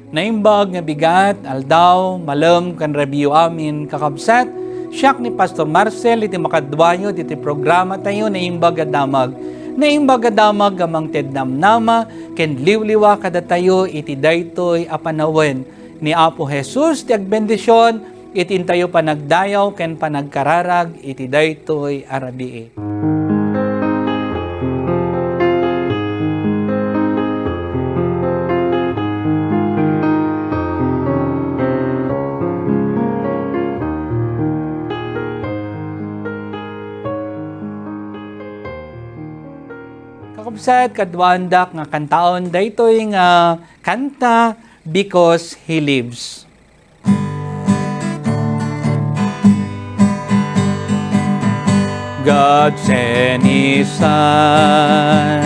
Naimbag nga bigat, aldaw, malam, kan review amin kakabsat, siyak ni Pastor Marcel, iti makadwayo, iti programa tayo, naimbag adamag. Naimbag adamag amang tednamnama, ken liwliwa kada tayo, iti daytoy apanawen ni Apo Jesus, ti agbendisyon, iti intayo panagdayaw, ken panagkararag, iti daytoy arabii. Kakabsat, kadwandak nga kantaon, daytoy nga kanta, Because He Lives. God sent His Son,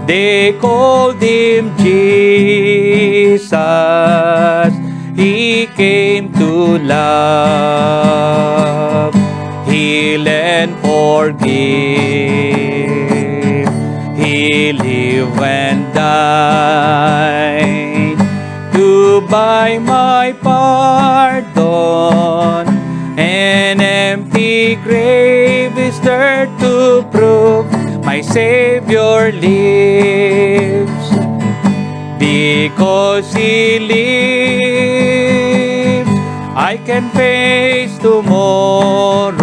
they called Him Jesus, He came to love, heal and forgive. He lived and died to buy my pardon. An empty grave is there to prove my Savior lives. Because He lives, I can face tomorrow.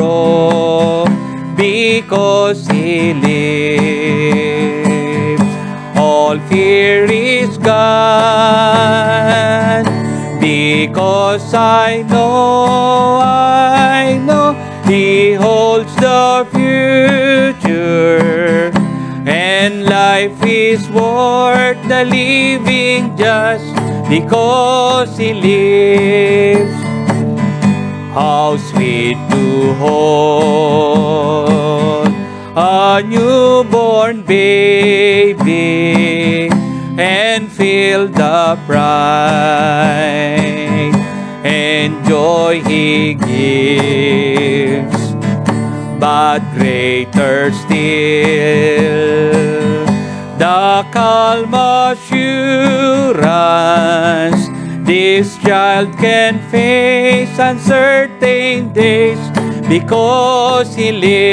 Because He lives, all fear is gone. Because I know He holds the future, and life is worth the living just because He lives. How sweet to hold a newborn baby and feel the pride and joy He gives. But greater still, the calm assurance this child can face uncertain days because He lives.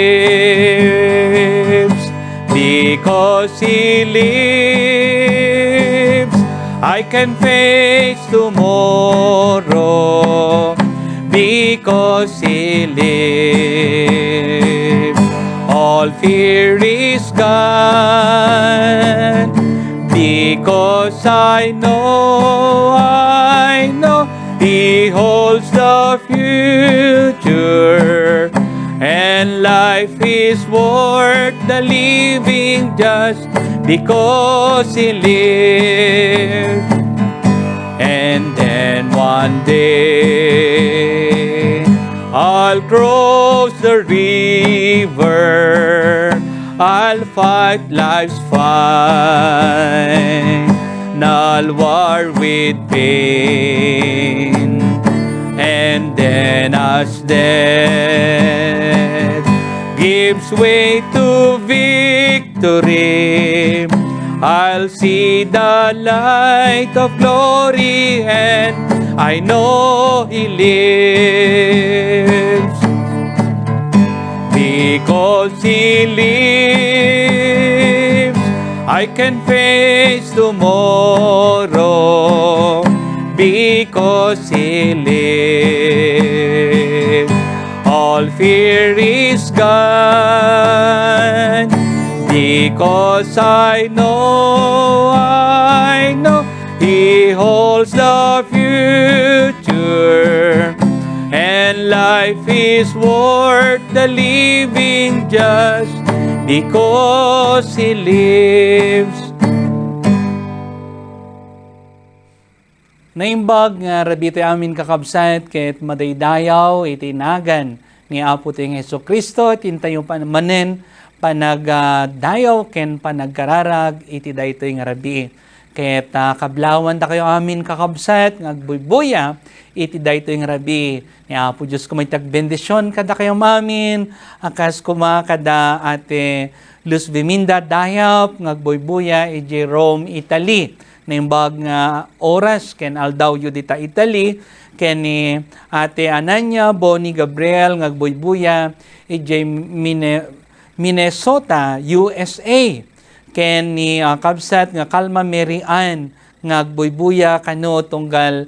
Because He lives, I can face tomorrow. Because He lives, all fear is gone. Because I know He holds the future, and life is worth the living just because He lives. And then one day I'll cross the river, I'll fight life's fight, I'll war with pain. And then as death gives way to victory, I'll see the light of glory, and I know He lives. Because He lives, I can face tomorrow. Because He lives, all fear is gone. Because I know He holds the future, and life is worth the living just because He lives. Naimbag nga rabito amin kakabsat ket madaydayaw itinagan ni Apo ting Hesukristo tintayo manen panagdayaw ken panagkararag iti daytoy nga rabii. Ket kablawan ta kayo amin kakabsat ngagbuybuya iti daytoy nga rabii. Ni Apo Dios kumay tagbendisyon kada kayo mamin akas kuma kada ate Luz Biminda dayap ngagbuybuya iti Rome, Italy. naimbag nga oras ken aldaw yu dita Italy, ken ni Ate Ananya Boni Gabriel ngagbuybuya ijay Minnesota, USA. Ken ni kabsat nga Kalma Mary Ann ngagbuybuya kano tunggal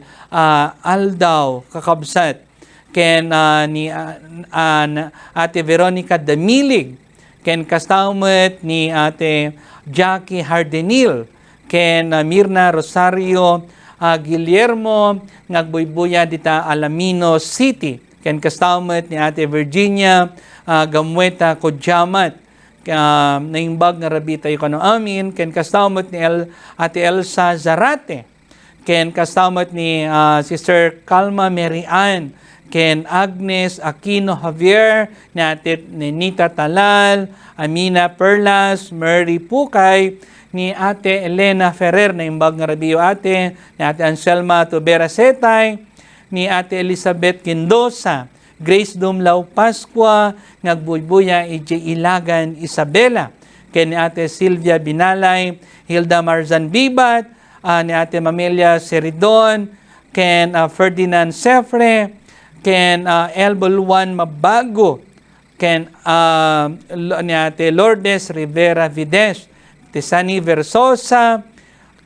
aldaw kakabsat. Ken ni Ate Veronica Damilig, ken kastamot ni Ate Jackie Hardenil, ken Mirna Rosario Guillermo ngagbuybuya dita Alamino City, ken kastamot ni Ate Virginia Gamueta Kodjamat, naimbag nga rabi tayo kano amin, ken kastamot ni Ate Elsa Zarate, ken kastamot ni Sister Kalma Mary Ann, ken Agnes Aquino Javier, ni Ate Nita Talal, Amina Perlas, Mary Pukay, ni Ate Elena Ferrer, na imbag nga rabiyo ate, ni Ate Anselma Tubera Setay, ni Ate Elizabeth Quindosa, Grace Dumlao Pascua, ngagbuybuya ije Ilagan Isabela, ken ni Ate Silvia Binalay, Hilda Marzan Bibat, ni Ate Mamelia Seridon, ken Ferdinand Sefre, ken Elboluan Mabago, ken ni Ate Lourdes Rivera Vides, Tisani Versosa,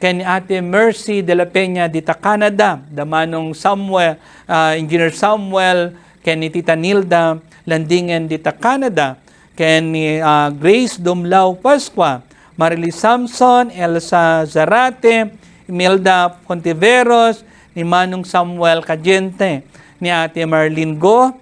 ken ni Ate Mercy de la Peña dita Canada, damanong Samuel, Engineer Samuel, ken ni Tita Nilda Landingen dita Canada, ken ni Grace Dumlao Pascua, Marilis Samson, Elsa Zarate, Imelda Contiveros, ni Manong Samuel Cadiente, ni Ate Marlene Go,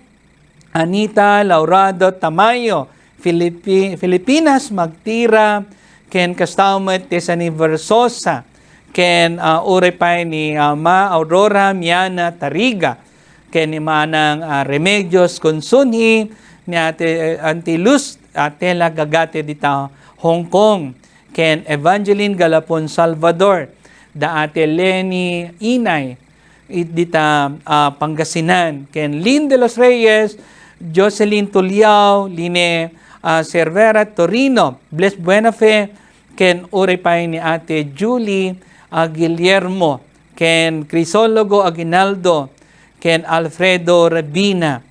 Anita Laurado Tamayo, Filipinas Magtira, ken kastamot Tisani Versosa, ken urepay ni Ma Aurora Miana Tariga, ken ni Manang Remedios Consunhi, ni Ate Antilus Atela Gagate dita Hong Kong, ken Evangeline Galapon Salvador, da Ate Lenny Inay dita Pangasinan, ken Lynn de los Reyes, Jocelyn Tuliao, Line Cervera Torino, Bless Buenafe, ken urepay ni Ate Julie Guillermo, ken Crisologo Aguinaldo, ken Alfredo Rabina,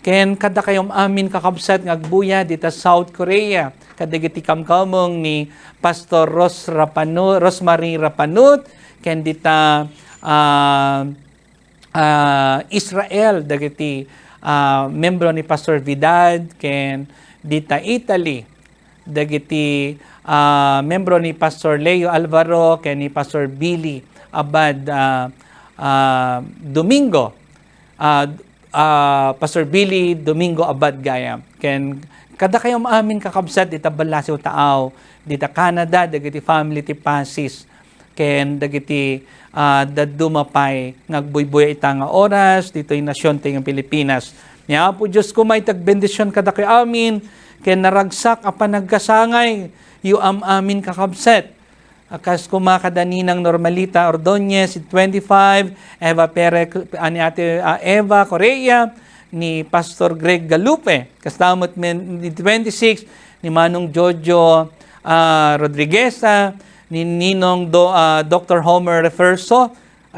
ken kada kayong amin kakabsat ngagbuya dita South Korea, kadagiti kamkamong ni Pastor Rosemary Rapanut, ken dita Israel, dagiti membro ni Pastor Vidal, ken dita Italy, dagiti membro ni Pastor Leo Alvaro, ken ni Pastor Billy Abad Domingo, Pastor Billy Domingo Abad Gayam, ken kada kayo maamin kakabsat dita Balasiw Taaw, dita Canada, dagiti family ti Pasis, ken dagiti dadumapay ngagbuybuy ita nga oras dito yung nasyon ting Pilipinas. Nya po Diyos ko may tagbendisyon kada kay amin, ken naragsak apan nagkasangay yu amin kakabsat. Akas kumakadaninang Normalita Ordonez 25, Eva Pere ani Ate Eva Correa, ni Pastor Greg Galupe, kastamot ni 26 ni Manong Jojo Rodrigueza, ni Ninong Dr. Homer Referso,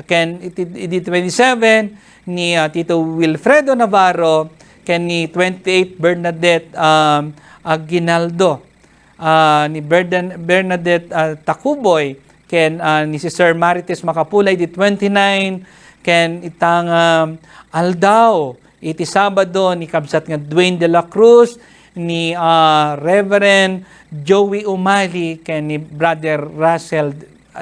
ken iti 27 ni Tito Wilfredo Navarro, ken ni 28 Bernadette Aguinaldo, ni Bernadette Takuboy, ken ni si Sir Marites Makapulay di 29, ken itang aldaw iti Sabado ni kabsat nga Dwayne de la Cruz, ni Reverend Joey Umali, ken ni Brother Russell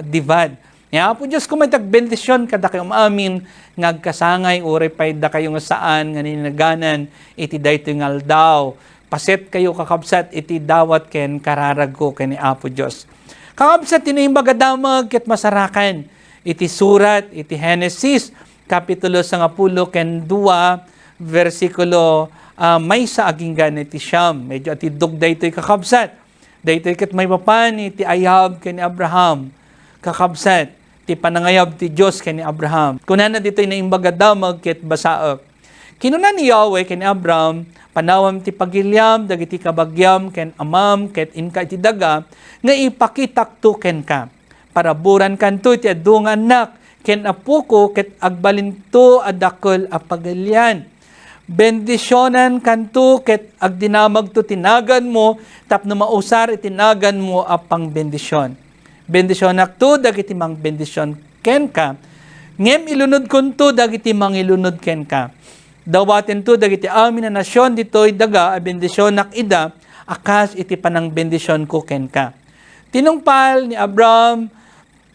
Divad. Nga po Diyos kung may tagbendisyon kada kayo amin ngagkasangay urepay da kayo nga saan nga ninaganan iti dayto nga aldaw. Paset kayo kakabsat iti dawat ken kararag ko ken ni Apo Diyos. Kakabsat tinimbag adamag ket masarakan iti surat iti Genesis kapitulo 10 ken 2 versikulo may sa aginggan iti siyam. Medyo ati dugday ito'y kakabsat. Daytoy ket may papan iti ayab ken ni Abraham. Kakabsat ti panangayab ti Dios ken ni Abraham. Kunana dito'y naimbag adamag ket basaok. Kinuna ni Yahweh ken ni Abraham, panawam ti pagilyam dagiti kabagyam ken amam ket inka iti daga nga ipakitakto ken ka. paraburan kanto iti adung anak, ken apuko ket agbalinto adakkel a pagalyan. Bendisyonan kanto ket agdinamag to tinagan mo, tapno mausar itinagan mo apang bendisyon. Bendisyonak to dagiti mang bendisyon ken ka, ngem ilunod kunto dagiti mang ilunod ken ka. Dawaten to dagiti amin na nasyon ditoy daga a bendisyonak ida, akas iti panang bendisyon ko ken ka. Tinungpal ni Abraham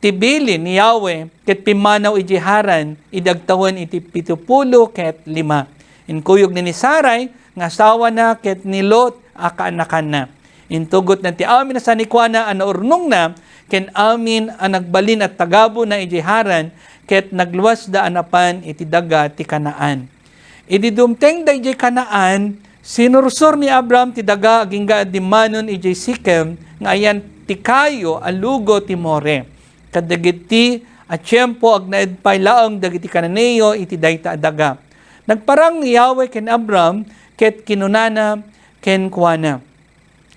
tibili ni Yahweh ket pimanaw iti haran idagtawan iti 70 ket 5. Inkuyog ni Saray nga asawa na ket ni Lot a kaanakan na. Intugot na ti amin na sanikwana a naurnong na ken amin ang nagbalin at tagabo na iti haran ket nagluwas da anapan iti daga ti Kanaan. Idi dumteng da iti Kanaan, sinursor ni Abraham ti daga agingga di manon iti Sikem nga ayan ti kayo alugo ti More. Kadagiti at tiyempo ag naedpay laang dagiti Kananeo iti dayta daga. Nagparang ni Yahweh ken Abraham ket kinunana ken kuana.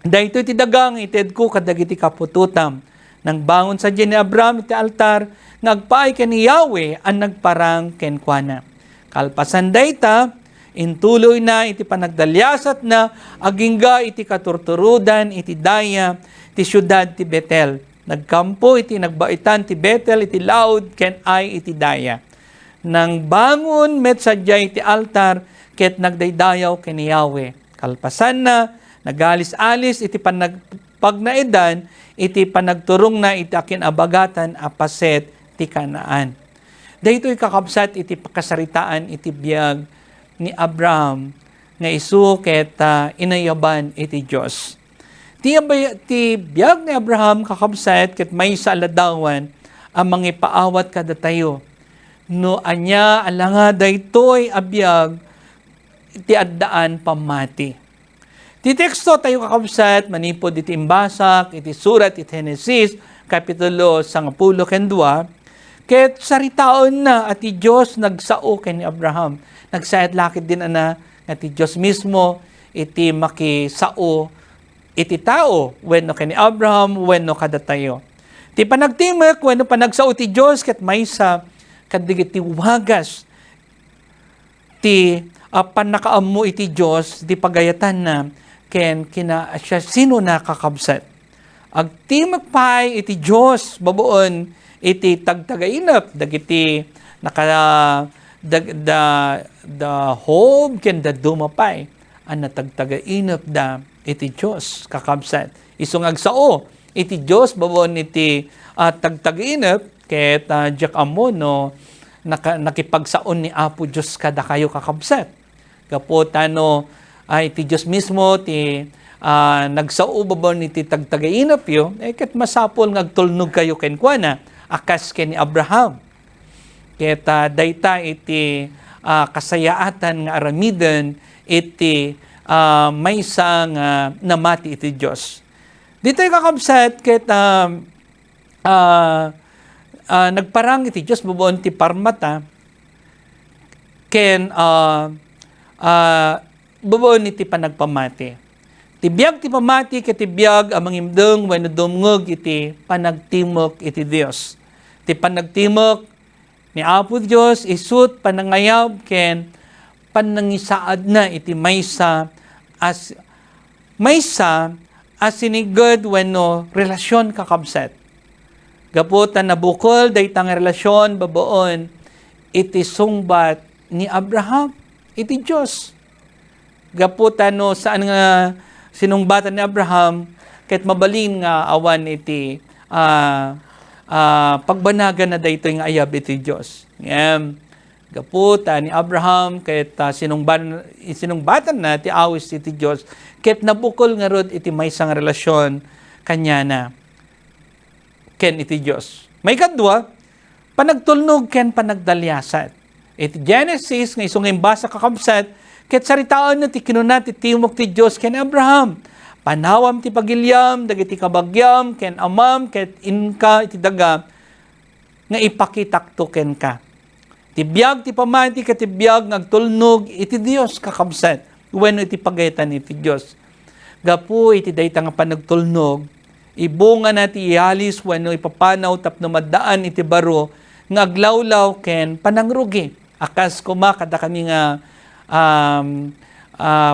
Dayto iti dagang ited ko kadagiti kapututam. Nang bangon sa ni Abraham iti altar, nagpaay ken ni Yahweh ang nagparang ken kuana. Kalpasan dayta, intuloy na iti panagdalyasat na agingga iti katurturudan iti daya ti syudad ti Betel. Nagkampo iti nagbaitan ti Betel iti laod ken ay iti daya. Nang bangon met sadya iti altar ket nagdaydayaw ken ni Yahweh. Kalpasan na nagalis-alis iti pagnaedan iti panagturong na iti akin abagatan apaset ti Kanaan. Daytoy kakabsat iti pakasaritaan iti biyag ni Abraham nga isu ket inayaban iti Dios. Ti biyag ni Abraham kakabsat ket maysa aladawan ang mangipaawat kada tayo. No anya alanga daytoy abiyag iti addaan pamati. Ti teksto tayo kakabsat manipod iti imbasak iti surat iti Genesis kapitulo 10 ken 2. Ket saritaon na at ti Diyos nagsao ken ni Abraham. Nagsayad lakit din ana nga ti Diyos mismo iti makisao iti tao wenno ken ni Abraham wenno kada tayo. Ti panagtimek wenno panagsao ti Diyos ket maysa kadagiti wagas ti panakaammo iti Diyos di pagayatan na ken kina siya sino nakakabsat. Agtimek pay iti Diyos babuon iti tagtagainap dagiti the hope ken da dumapay an natagtagainap da iti Dios kakabsat isong agsao iti Dios babon iti tagtagainap ket jak ammo no nakipagsaon ni Apo Dios kada kayo kakabsat kapot iti Dios mismo ti nagsao babon iti tagtagainap yo ket masapol ngagtulnog kayo ken kuana akas ken ni Abraham. Ket dayta iti kasayaatan nga aramiden iti maysa nga namati iti Dios. Dito'y kakabsat ket nagparang iti Dios bubuon ti parmata ken bubuon iti panagpamati. Ti biag ti pamati ket ti biag amang imdeng wenno dumngeg iti panagtimok iti Dios. Ti panagtimok ni Apo Dios isut panangayab ken panangisaad na iti maysa as siniged wenno relasyon kakabsat. Gaputan nabukol daytang relasyon baboon iti sungbat ni Abraham iti Dios. Gaputan no saan nga sinungbatan ni Abraham ket mabalin nga awan iti pagbanagan na daytoy nga ayab iti Dios. Gaputan ni Abraham ket sinungbatan na ti awis iti Dios ket nabukol nga rod iti maysa nga relasyon kanya na ken iti Dios. May kadwa panagtulnog ken panagdalyasat. Iti Genesis nga isong imbasa kakabsat ket saritaon na ti kinuna ti timok ti Dios ken Abraham. Panawam ti pagilyam dagiti kabagyam ken amam ket inka iti daga nga ipakitakto ken ka. Ti biag ti pamati ket ti biag ngagtulnog iti Dios kakabsat wenno iti pagayatan iti Dios. Gapu iti dayta nga panagtulnog ibunga na ti ihalis wenno ipapanaw tapno maddaan iti baro nga aglawlaw ken panangrugi. Akas kuma kada kami nga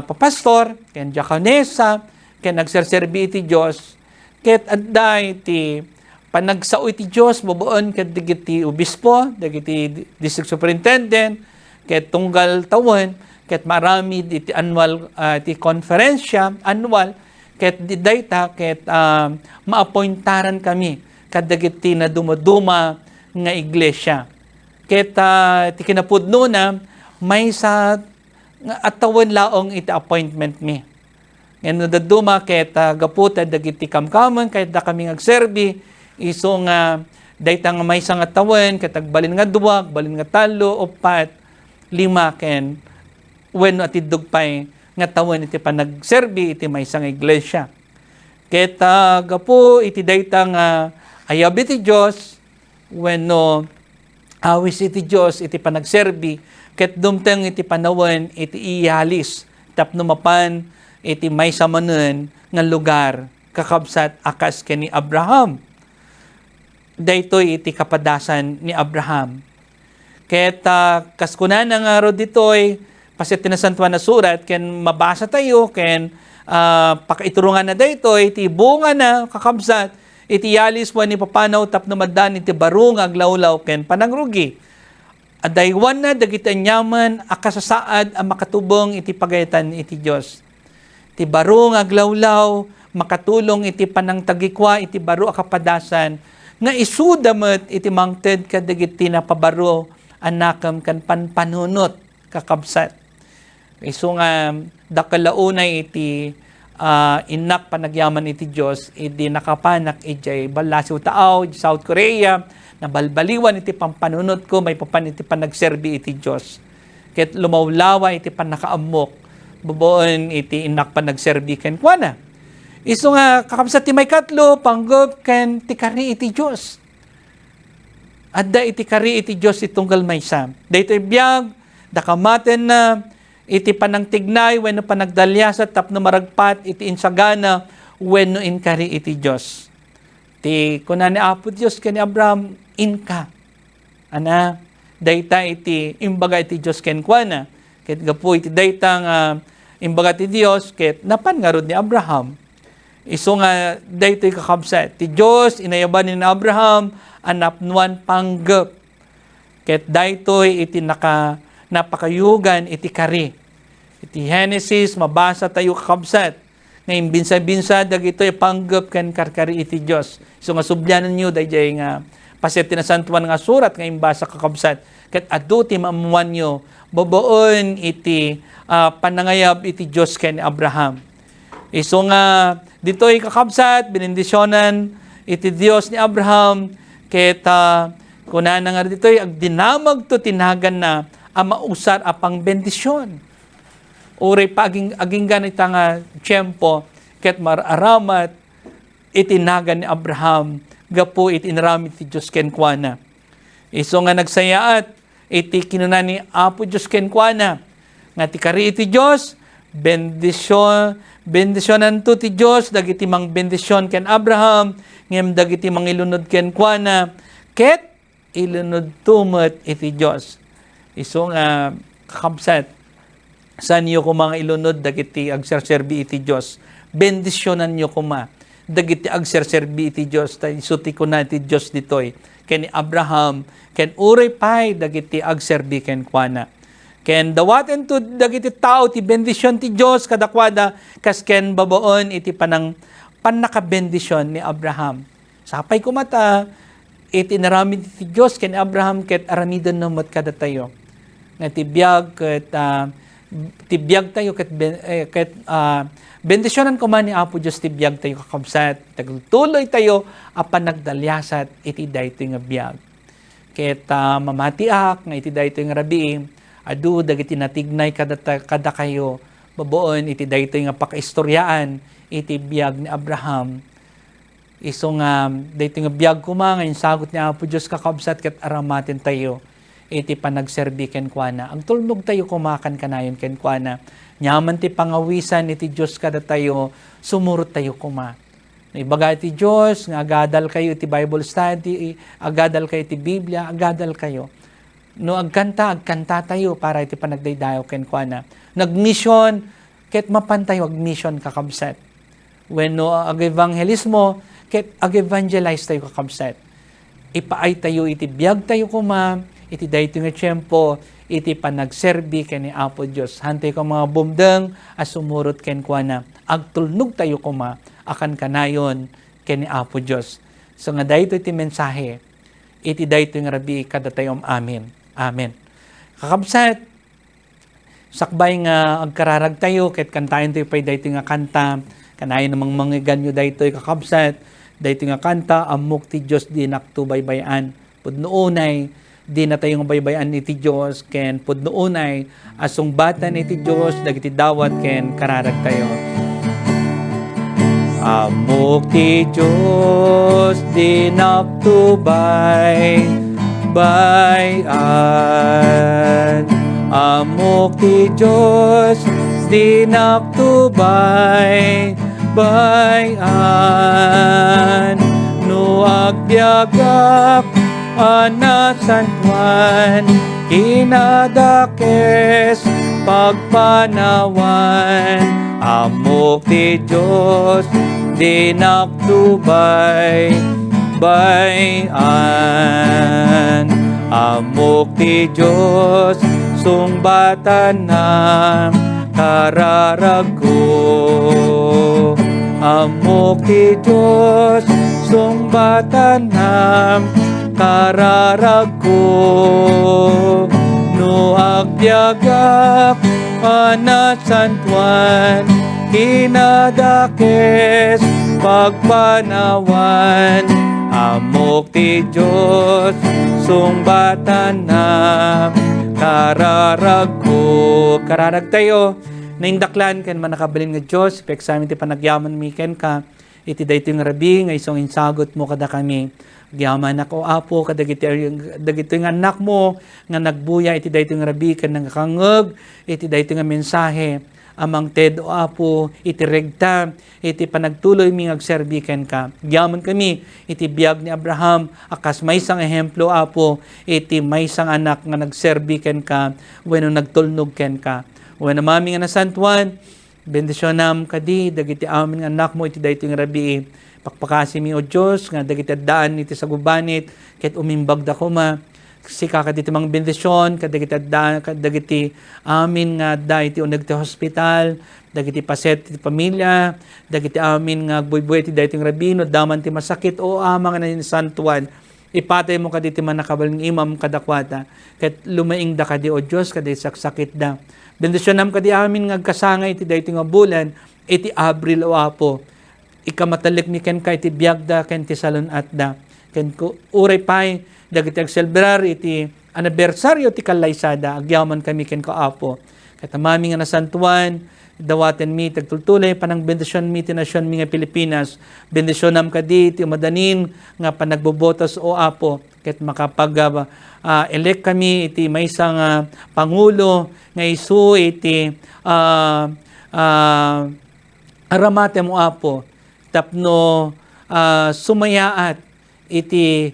papastor ken diakonesa ken nagserserbi iti Dios ket adda iti panagsao iti Dios bubuon ket dagiti obispo, dagiti district superintendent ket tunggal tawon ket marami iti annual iti konferensya annual ket di dayta ket maappointaran kami kadagiti na dumaduma nga iglesia. Ket ti kinapudno na may sa atawon laong iti appointment mi. Ngano daduma ket gaputa dagiti kamkamon ket da kami agserbi iso nga dayta nga may sa atawon ket agbalin nga duwa, agbalin nga talo, upat, lima ken wenno atidug pay nga tawon iti panagserbi iti maysa nga iglesia. Ket gapu iti dayta nga ayab iti Dios wenno awis iti Dios iti panagserbi ket dumteng iti panawon iti ihalis tapno mapan iti maysa manen nga lugar kakabsat akas ken ni Abraham. Daytoy iti kapadasan ni Abraham. Ket kaskunan nga ro ditoy paset tinasantuan na surat ken mabasa tayo ken pakaiturungan na daytoy iti bunga na kakabsat iti yalis wen ni papanaw tapno maddan iti baro nga aglawlaw ken panangrugi. Adaywan na dagiti anyaman akasasaad ang makatubong iti pagayatan iti Dios. Iti baro nga aglawlaw makatulong iti panangtagikwa iti baro a kapadasan nga isudamet iti mangted kadagiti napabaro anakam kan panpanunot kakabsat. Isu nga dakalaunay iti inak panagyaman iti Dios iti nakapanak iti balasiw taaw iti South Korea na balbaliwan iti pampanunot ko may papan iti panagserbi iti Dios. Ket lumawlawa iti panakaamok bubuon iti inak panagserbi ken kuana. Isu nga kakabsat ti may katlo panggop ken ti kari iti Dios. Adda iti kari iti Dios itunggal maysa. Daytoy biag dakamaten na iti panangtignay wenno panagdalyasat tapno maragpat iti insagana wenno inkari iti Dios. Ti kunan ni Apo Dios ken ni Abraham inka. Ana dayta iti imbaga iti Dios ken kuana. Ket gapu iti dayta nga imbaga ti Dios ket napan nga rod ni Abraham. Isu nga daytoy kakabsat ti Dios inayaban ni Abraham anapnuan panggep. Ket daytoy iti napakayugan iti kari. Iti Genesis mabasa tayo kakabsat. Ngayon binsa-binsa dagitoy panggep ken karkari iti Dios. So nga subyanan niyo dayjay nga paset tinasantuan nga surat ngayon basa kakabsat. Ket adu ti maamuan niyo boboon iti panangayab iti Dios ken Abraham. Isu nga ditoy kakabsat binindisyonan iti Dios ni Abraham ket kunana nga ditoy agdinamag to tinagan na mausar apang bendisyon. Uray pa aging ganita nga tiyempo ket mararamat itinagan ni Abraham gapu itinaramid ti Dios ken kuana. Isu nga nagsayaat iti kinunan ni Apo Dios ken kuana nga ti kari iti Dios bendisyonan to ti Dios dagiti mang bendisyon ken Abraham ngem dagiti mang ilunod ken kuana ket ilunod tumet iti Dios. Isu nga kakabsat saan niyo kuma nga ilunod dagiti agserserbi iti Dios. Bendisyonan niyo kuma dagiti agserserbi iti Dios. Isu ti kuna iti Dios ditoy ken ni Abraham ken uray pay dagiti agserbi ken kuana. Ken dawaten to dagiti tao ti bendisyon ti Dios kadakwada kas ken babaon iti panakabendisyon ni Abraham. Sapay kumata iti naramid ti Dios ken Abraham ket aramidon no met kada tayo. Nga tibiyag ket tibiyag tayo ket bendisyonan ko man ni Apo Dios tibiyag tayo kakabsat tagtuloy tayo apan nagdalyasat iti daytoy nga biyag. Ket mamatiak nga iti daytoy nga rabii adu dagiti natignay kada kayo baboon iti daytoy nga pakaistoryaan iti biyag ni Abraham. Isu nga daytoy nga biyag kuma nga sagot ni Apo Dios kakabsat ket aramaten tayo iti panagserbi ken kuana. Ang tulnog tayo kumakan kanayon ken kuana. Nyaman ti pangawisan iti Dios kada tayo sumurot tayo kuma. Ibaga iti Diyos, nga agadal kayo iti Bible study, agadal kayo iti Biblia, agadal kayo. No agkanta tayo para iti panagdaydayo ken kuana. Nagmission, ket mapantayo ag-mission kakabsat. When no ag-evangelismo, ket ag-evangelize tayo kakabsat. Ipaay tayo iti biyag tayo kuma, iti dayto nga tiyempo, iti panagserbi ken ni Apo Dios. Hantay ko mga bumdeng as sumurot ken kuana. Agtulnog tayo kuma akan kanayon ken ni Apo Dios. So nga dayto iti mensahe, iti dayto nga rabi kadatayom amin. Amen. Kakabsat, sakbay nga agkararag tayo, ket kantayin tayo pa'y dayto nga kanta, kanayon namang manggiganyo dayto kakabsat, dayto nga kanta, amok ti Diyos di nakto baybayan. Pudnoonay, di na tayong baybayan ni ti Diyos, ken pudnoonay, asong bata ni ti Diyos, dagiti dawat ken kararag tayo. Amok ti Diyos di nakto bayan. Amok ti Diyos di nakto bayan. No agbyagak anasan Juan, kinadakes pagpanawan. Amok ti Diyos di nakto bayan. Amok ti Diyos sungbatan na kararag ko. Amok ti Diyos sungbatan na kararag ko. No agbyagak anasan Juan, kinadakes pagpanawan. Amok ti Diyos sungbatan na kararag ko. Kararag tayo naindaklan ken manakabalin nga Diyos, ipeksamin ti panagyaman mi ken ka, iti dayto yung rabi nga isong insagot mo kada kami. Gyaman ako apo kadagiti nga anak mo nga nagbuya iti dayto nga rabi ken nangakangeg iti dayto nga mensahe amang ted o apo iti regta iti panagtuloy mi agserbiken ka. Gyaman kami iti biag ni Abraham akas maysang ehemplo apo iti maysang anak nga nagserbiken ka wenno nagtulnog ken ka. Wenno mami nga nasantuan bendisyonam kadi dagiti amin nga anak mo iti dayto nga rabi. Pakpakasi mi o Diyos, nga dagiti daan iti sa gubanit, ket umimbag da ko ma, sika kaditi mang bendisyon, kadagiti daan, kadagiti amin nga da iti uneg ti hospital, dagiti paset iti pamilya, dagiti amin nga buy-buy iti dayting rabino, daman ti masakit, o amang nga santuan, ipatay mo kaditi man nakabaling imam kadakwata, ket lumaing da kadi o Diyos, kaditi saksakit da. Bendisyonam kadi amin nga kasangay iti dayting nga bulan, iti Abril o Apo, ikamatalik mi ken ka iti biagda ken ti salon atda ken ko uray pay dagiti agselebrar iti anibersaryo ti kalaysada agyaman kami ken ko apo katamami nga nasantuan dawaten mi tagtultulay panang bendisyon mi ti nasyon mi nga Pilipinas bendisyonam kadi ti umadanin nga panagbobotos o apo ket makapag elect kami iti maysa nga pangulo nga isu iti aramate mo apo tapno sumayaat iti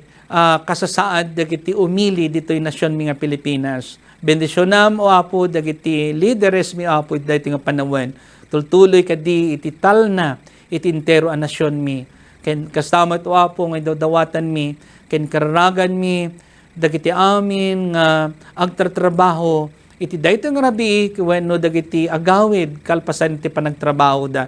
kasasaad dagiti umili ditoy nasyon mi nga Pilipinas. Bendisyonam o apo dagiti leaders mi apo daytoy nga panawon. Tultuloy kadi iti talna iti entero a nasyon mi. Ken kastamat o apo nga dawatan mi ken kararagan mi dagiti amin nga agtratrabaho iti daytoy nga rabi wenno dagiti agawid kalpasan iti panagtrabaho da.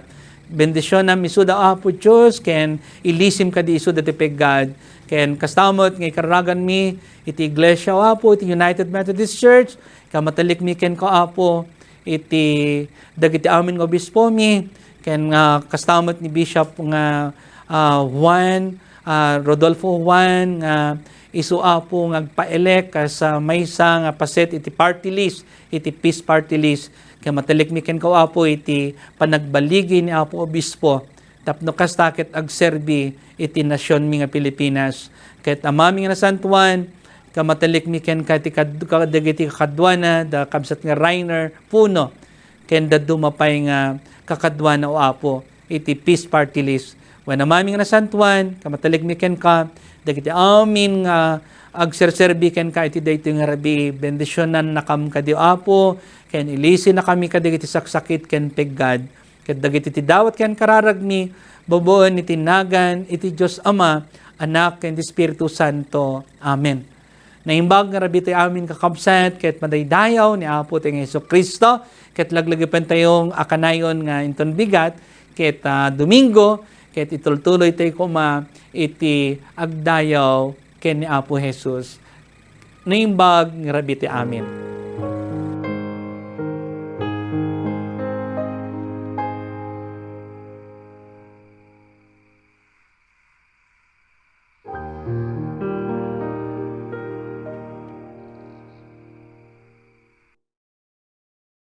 Bendisyon na misuda apo Diyos, ken ilisim ka di isuda ti peggad, ken kastamot ngay karagan mi, iti iglesia o apo, iti United Methodist Church, kamatalik mi ken ko apo, iti dagiti amin nga obispo mi, ken kastamot ni Bishop nga Juan, Rodolfo Juan, isu apo nga agpa-elect as maysa nga paset iti party list, iti peace party list, kaya matalikmiken ko apo iti panagbaligi ni apo obispo tapno kastakit agserbi iti nasyon mi nga Pilipinas. Ket amami nga nasantuan kamatalikmiken ka iti kadagiti kakadwana da kabsat nga Rainer Puno ken da dumapay nga kakadwana o apo iti peace party list Wana maming na santuan, kamataligmiken ka, dagiti amin nga agserserbiken ka iti daytoy nga rabi, bendisyonan na kam kadi Apo, ken ilisi na kami kadagiti saksakit ken peggad, ket dagiti ti dawat ken kararagmi, babuon iti nagan iti Dios Ama, Anak ken Espiritu Santo. Amen. Naimbag nga rabi tayo amin kakabsat, ket madaydayaw ni Apo tayo Hesus Kristo, ket laglagapan tayong akanayon nga inton bigat, ket Domingo, ket itultuloy tayo kuma iti agdayaw ken ni Apo Hesus. Naimbag nga rabi tayo amin.